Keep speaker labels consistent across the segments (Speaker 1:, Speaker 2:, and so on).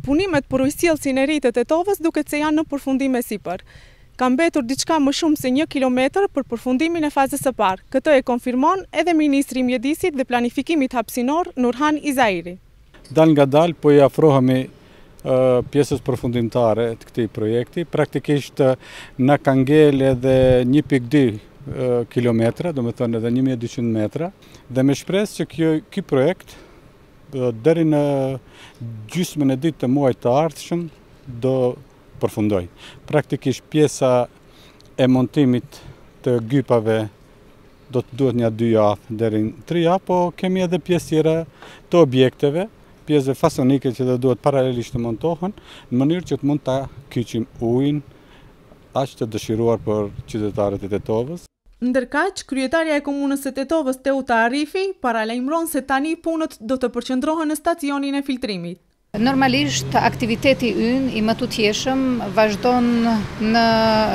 Speaker 1: Punimet për ujësjellsin e ri të Tetovës duket se janë në përfundim e sipër. Ka mbetur diçka më shumë se 1 kilometër për përfundimin e fazës së parë. Këtë e konfirmon edhe Ministri i Mjedisit dhe Planifikimit Hapësinor Nurhan Izairi.
Speaker 2: Dal nga dal po i afrohemi pjesës përfundimtare të këtij projekti. Praktikisht na ka ngel edhe 1.2 kilometra, do të thonë edhe 1200 metra, dhe me shpresë që ky projekt deri në gjysmën e ditë të muajit të ardhshëm do përfundoj. Praktikisht pjesa e montimit të gypave do të duhet një 2 javë deri në 3 javë, po kemi edhe pjesë tjera të objekteve, pjesë fasonike që do duhet paralelisht të montohen, në mënyrë që të mund ta kyçim ujin aq të dëshiruar për qytetarët e Tetovës.
Speaker 1: Ndërkaq, kryetaria e komunës së Tetovës Teuta Arifi paralajmëron se tani punët do të përqendrohen në stacionin e filtrimit.
Speaker 3: Normalisht, aktiviteti ynë i mëtutjeshëm vazhdon në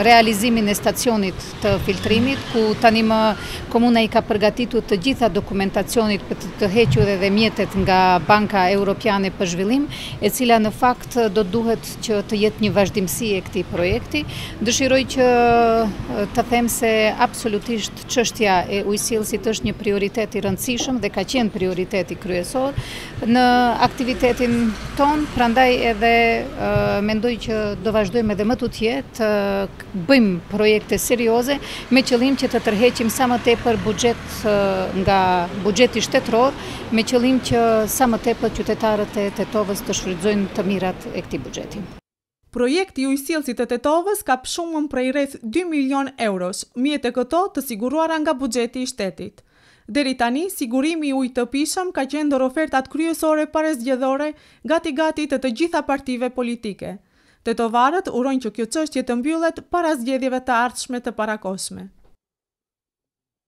Speaker 3: realizimin e stacionit të filtrimit, ku tani më komuna i ka përgatitur të gjitha dokumentacionit për të hequr edhe mjetet nga Banka Europiane për Zhvillim, e cila në fakt do duhet që të jetë një vazhdimsi e këtij projekti. Dëshiroj që të them se absolutisht çështja e ujësjellësit është një prioritet i rëndësishëm dhe ka qenë prioriteti kryesor në aktivitetin ton, prandaj edhe mendoj që do vazhdojmë edhe më tutje të bëjmë projekte serioze me qëllim që të tërheqim sa më tepër buxhet nga buxheti shtetëror, me qëllim që sa më tepër qytetarët e Tetovës të shfrytëzojnë të mirat e këtij buxheti.
Speaker 1: Projekti i ujësjellësit të Tetovës ka pshumën prej rreth 2 milion eurosh, mjet e këto të siguruara nga buxheti i shtetit. Deri tani, sigurimi i ujit të pishëm ka qenë ndër ofertat kryesore parezgjedhore gati-gati të gjitha partive politike. Tetovarët urojnë që kjo çështje të mbyllet para zgjedhjeve të ardhshme të parakohshme.